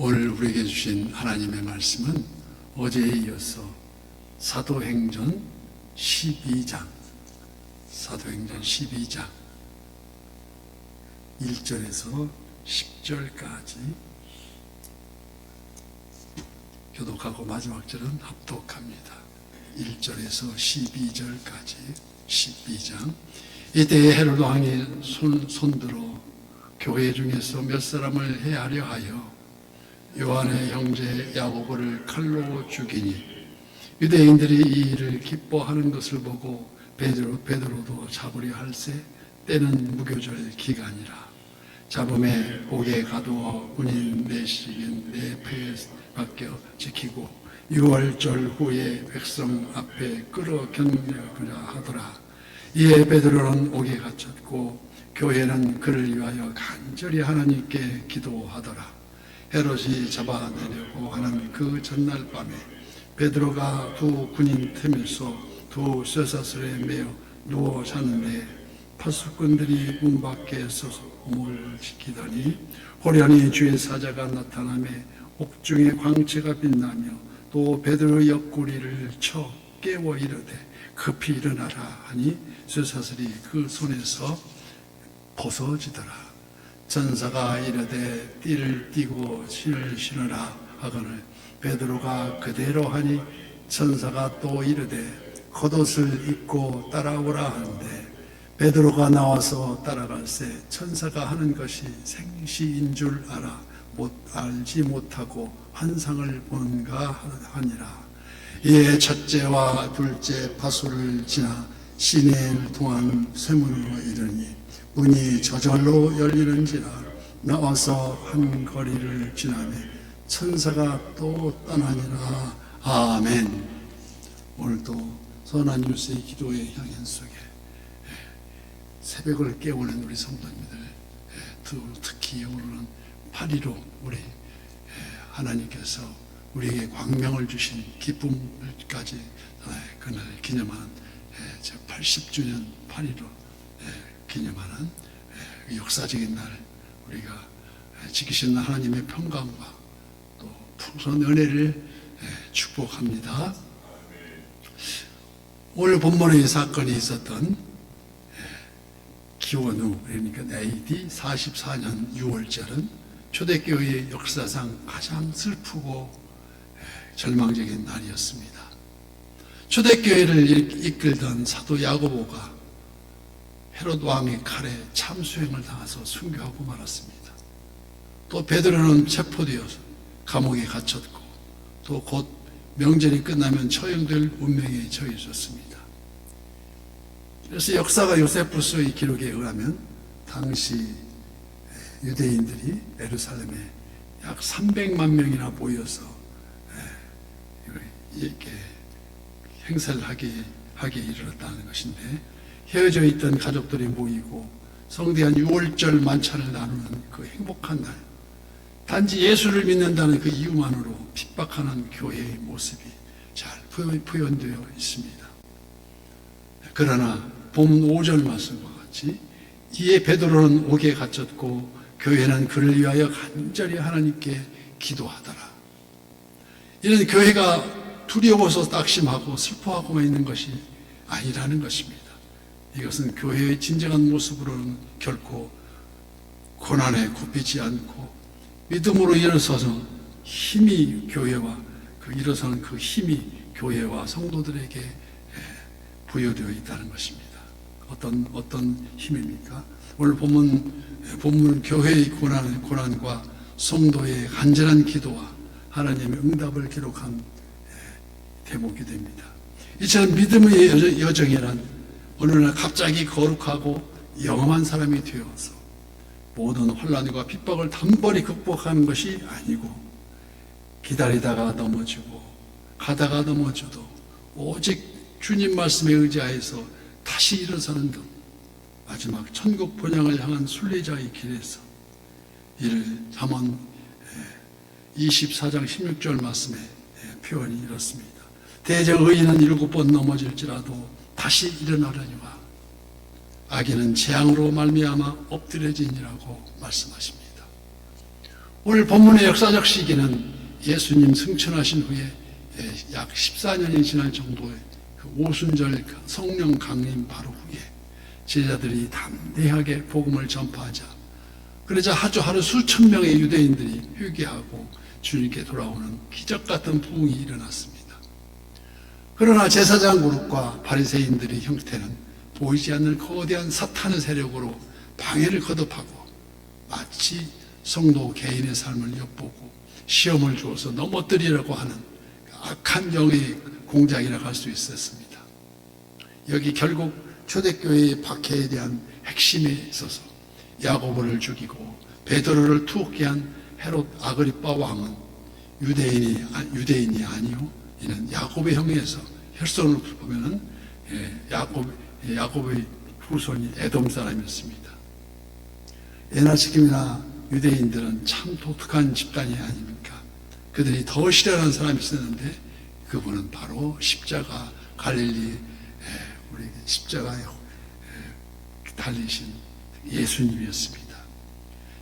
오늘 우리에게 주신 하나님의 말씀은 어제에 이어서 사도행전 12장 1절에서 10절까지 교독하고 마지막 절은 합독합니다. 1절에서 12절까지 12장. 이때 헤롯 왕이 손들어 교회 중에서 몇 사람을 해하려 하여 요한의 형제 야고보를 칼로 죽이니 유대인들이 이 일을 기뻐하는 것을 보고 베드로도 잡으려 할세. 때는 무교절 기간이라. 잡음에 옥에 가두어 군인 내식인 내 폐에 밖에 지키고 6월절 후에 백성 앞에 끌어 견뎌보려 하더라. 이에 베드로는 옥에 갇혔고 교회는 그를 위하여 간절히 하나님께 기도하더라. 헤롯이 잡아내려고 하는 그 전날 밤에 베드로가 두 군인 틈에서 두 쇠사슬에 매어 누워 자는데 파수꾼들이 문 밖에 서서 몸을 지키더니 호련히 주의 사자가 나타나며 옥중에 광채가 빛나며 또 베드로 옆구리를 쳐 깨워 이르되 급히 일어나라 하니 쇠사슬이 그 손에서 벗어지더라. 전사가 이르되 띠를 띠고 신을 신으라 하거늘 베드로가 그대로 하니 천사가 또 이르되 겉옷을 입고 따라오라 하는데 베드로가 나와서 따라갈새 천사가 하는 것이 생시인 줄 알지 못하고 환상을 보는가 하니라. 이에 첫째와 둘째 파수를 지나 시내를 통한 쇠문으로 이르니 문이 저절로 열리는지라. 나와서 한 거리를 지나매 천사가 또 떠나니라. 아멘. 오늘도 선한 유스의 기도의 향연 속에 새벽을 깨우는 우리 성도님들, 특히 오늘은 8.15 우리 하나님께서 우리에게 광명을 주신 기쁨까지 그날 기념하는 제 80주년 8.15 기념하는 역사적인 날, 우리가 지키신 하나님의 평강과 또 풍성한 은혜를 축복합니다. 오늘 본문에 이 사건이 있었던 기원 후, 그러니까 AD 44년 6월절은 초대교회의 역사상 가장 슬프고 절망적인 날이었습니다. 초대교회를 이끌던 사도 야고보가 헤롯 왕의 칼에 참수행을 당해서 순교하고 말았습니다. 또 베드로는 체포되어서 감옥에 갇혔고 또 곧 명절이 끝나면 처형될 운명에 처해 있었습니다. 그래서 역사가 요세푸스의 기록에 의하면 당시 유대인들이 예루살렘에 약 300만 명이나 모여서 이렇게 행사를 하게 이르렀다는 것인데, 헤어져 있던 가족들이 모이고 성대한 6월절 만찬을 나누는 그 행복한 날, 단지 예수를 믿는다는 그 이유만으로 핍박하는 교회의 모습이 잘 표현되어 있습니다. 그러나 본문 5절 말씀과 같이 이에 베드로는 옥에 갇혔고 교회는 그를 위하여 간절히 하나님께 기도하더라. 이는 교회가 두려워서 낙심하고 슬퍼하고만 있는 것이 아니라는 것입니다. 이것은 교회의 진정한 모습으로는 결코 고난에 굽히지 않고 믿음으로 일어서서 힘이 교회와 일어서는 그 힘이 교회와 성도들에게 부여되어 있다는 것입니다. 어떤 힘입니까? 오늘 본문 교회의 고난과 성도의 간절한 기도와 하나님의 응답을 기록한 대목이 됩니다. 이처럼 믿음의 여정이란 어느 날 갑자기 거룩하고 영험한 사람이 되어서 모든 혼란과 핍박을 단번에 극복하는 것이 아니고 기다리다가 넘어지고 가다가 넘어져도 오직 주님 말씀에 의지하여서 다시 일어서는 것, 마지막 천국 본향을 향한 순례자의 길에서 이를 잠언 24장 16절 말씀에 표현이 이렇습니다. 대저 의인은 7번 넘어질지라도 다시 일어나려니와 악인은 재앙으로 말미암아 엎드려지니라고 말씀하십니다. 오늘 본문의 역사적 시기는 예수님 승천하신 후에 약 14년이 지날 정도의 그 오순절 성령 강림 바로 후에 제자들이 담대하게 복음을 전파하자, 그러자 하루 수천 명의 유대인들이 회개하고 주님께 돌아오는 기적 같은 부흥이 일어났습니다. 그러나 제사장 그룹과 바리새인들의 형태는 보이지 않는 거대한 사탄의 세력으로 방해를 거듭하고 마치 성도 개인의 삶을 엿보고 시험을 주어서 넘어뜨리려고 하는 악한 영의 공작이라고 할 수 있었습니다. 여기 결국 초대교회의 박해에 대한 핵심에 있어서 야고보를 죽이고 베드로를 투옥케 한 헤롯 아그리빠 왕은 유대인이 아니요, 이는 야곱의 형에서 혈손을 보면은 야곱의 후손이 에돔 사람이었습니다. 예나 지금이나 유대인들은 참 독특한 집단이 아닙니까? 그들이 더 싫어하는 사람이 있었는데 그분은 바로 십자가 갈릴리 우리 십자가에 달리신 예수님이었습니다.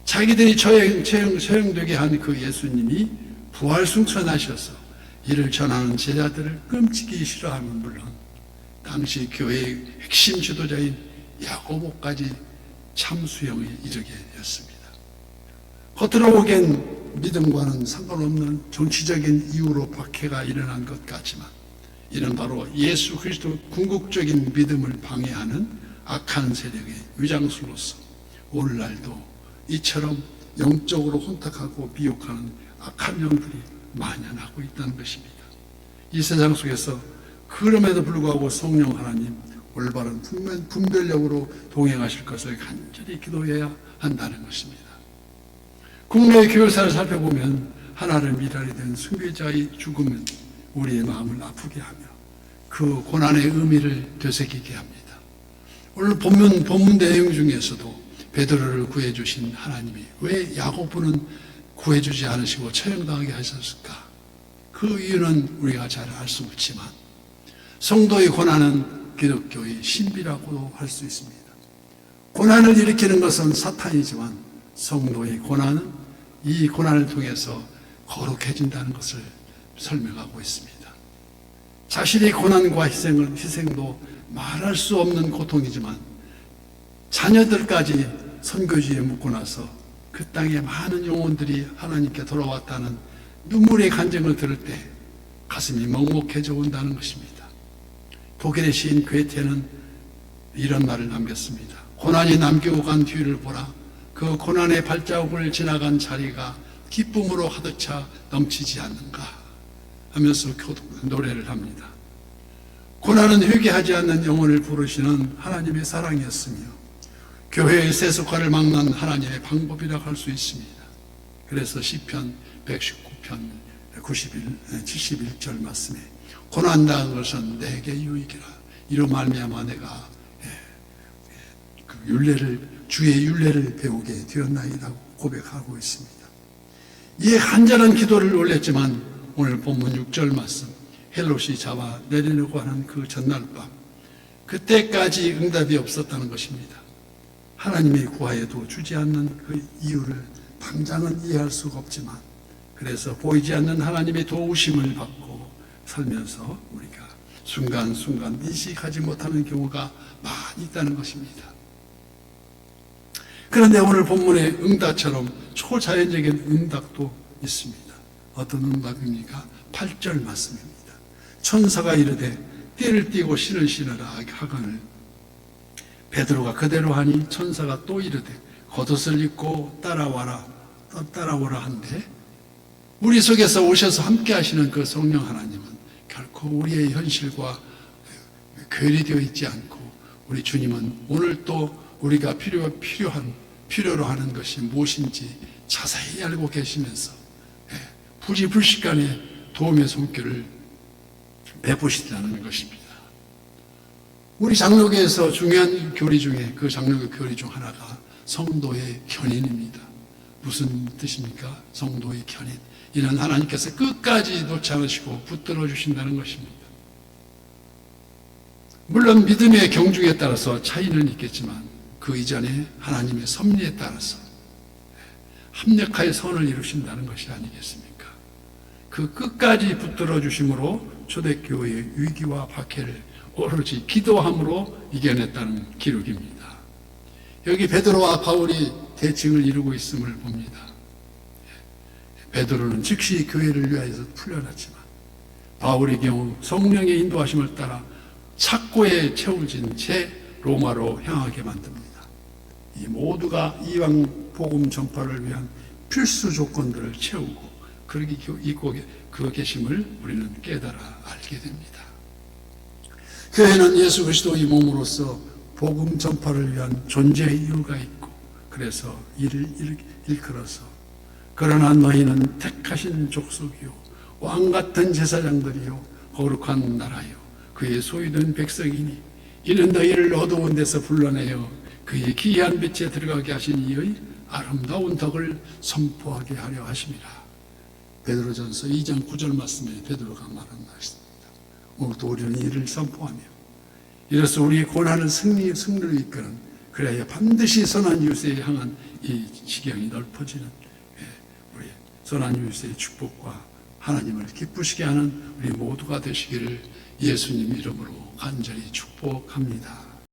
자기들이 처형되게 한 그 예수님이 부활 승천하셔서 이를 전하는 제자들을 끔찍이 싫어하면 물론 당시 교회의 핵심 지도자인 야고보까지 참수형에 이르게 되었습니다. 겉으로 보기엔 믿음과는 상관없는 정치적인 이유로 박해가 일어난 것 같지만 이는 바로 예수 그리스도 궁극적인 믿음을 방해하는 악한 세력의 위장술로서 오늘날도 이처럼 영적으로 혼탁하고 비욕하는 악한 영들이 만연하고 있다는 것입니다. 이 세상 속에서 그럼에도 불구하고 성령 하나님 올바른 분별력으로 동행하실 것을 간절히 기도해야 한다는 것입니다. 국내의 교회사를 살펴보면 하나를 미랄이 된 숭배자의 죽음은 우리의 마음을 아프게 하며 그 고난의 의미를 되새기게 합니다. 오늘 본문 내용 중에서도 베드로를 구해주신 하나님이 왜 야고보는 구해주지 않으시고 처형당하게 하셨을까? 그 이유는 우리가 잘 알 수 없지만 성도의 고난은 기독교의 신비라고도 할 수 있습니다. 고난을 일으키는 것은 사탄이지만 성도의 고난은 이 고난을 통해서 거룩해진다는 것을 설명하고 있습니다. 자신의 고난과 희생도 말할 수 없는 고통이지만 자녀들까지 선교지에 묻고 나서 그 땅에 많은 영혼들이 하나님께 돌아왔다는 눈물의 간증을 들을 때 가슴이 먹먹해져 온다는 것입니다. 독일의 시인 괴테는 이런 말을 남겼습니다. 고난이 남기고 간 뒤를 보라. 그 고난의 발자국을 지나간 자리가 기쁨으로 가득 차 넘치지 않는가 하면서 노래를 합니다. 고난은 회개하지 않는 영혼을 부르시는 하나님의 사랑이었으며 교회의 세속화를 막는 하나님의 방법이라고 할 수 있습니다. 그래서 시편 119편 71절 말씀에 고난당한 것은 내게 유익이라 이로 말미암아 내가 주의 율례를 배우게 되었나이라고 고백하고 있습니다. 이에 간절한 기도를 올렸지만 오늘 본문 6절 말씀 헬롯이 잡아 내리려고 하는 그 전날 밤 그때까지 응답이 없었다는 것입니다. 하나님이 구하여도 주지 않는 그 이유를 당장은 이해할 수가 없지만 그래서 보이지 않는 하나님의 도우심을 받고 살면서 우리가 순간순간 인식하지 못하는 경우가 많이 있다는 것입니다. 그런데 오늘 본문의 응답처럼 초자연적인 응답도 있습니다. 어떤 응답입니까? 8절 말씀입니다. 천사가 이르되 띠를 띠고 신을 신으라 하거늘 베드로가 그대로 하니 천사가 또 이르되 겉옷을 입고 따라오라 한데 우리 속에서 오셔서 함께 하시는 그 성령 하나님은 결코 우리의 현실과 괴리되어 있지 않고 우리 주님은 오늘 또 우리가 필요로 하는 것이 무엇인지 자세히 알고 계시면서 부지불식간에 도움의 손길을 베푸시다는 것입니다. 우리 장로교에서 중요한 교리 중에 그 장로교 교리 중 하나가 성도의 견인입니다. 무슨 뜻입니까? 성도의 견인. 이는 하나님께서 끝까지 놓지 않으시고 붙들어 주신다는 것입니다. 물론 믿음의 경중에 따라서 차이는 있겠지만 그 이전에 하나님의 섭리에 따라서 합력하여 선을 이루신다는 것이 아니겠습니까? 그 끝까지 붙들어 주심으로 초대교회의 위기와 박해를 오로지 기도함으로 이겨냈다는 기록입니다. 여기 베드로와 바울이 대칭을 이루고 있음을 봅니다. 베드로는 즉시 교회를 위하여서 풀려났지만 바울의 경우 성령의 인도하심을 따라 착고에 채워진 채 로마로 향하게 만듭니다. 이 모두가 이방 복음 전파를 위한 필수 조건들을 채우고 그렇게 있고 그 계심을 우리는 깨달아 알게 됩니다. 교회는 예수 그리스도의 몸으로서 복음 전파를 위한 존재의 이유가 있고 그래서 이를 일컬어서 그러나 너희는 택하신 족속이요 왕같은 제사장들이요 거룩한 나라요 그의 소유된 백성이니 이는 너희를 어두운 데서 불러내어 그의 기이한 빛에 들어가게 하신 이의 아름다운 덕을 선포하게 하려 하심이라. 베드로전서 2장 9절 말씀에 베드로가 말한 말씀입니다. 오늘도 우리는 이를 선포하며 이로써 우리의 고난을 승리를 이끄는 그래야 반드시 선한 이웃에 향한 이 지경이 넓어지는 우리 선한 이웃의 축복과 하나님을 기쁘시게 하는 우리 모두가 되시기를 예수님 이름으로 간절히 축복합니다.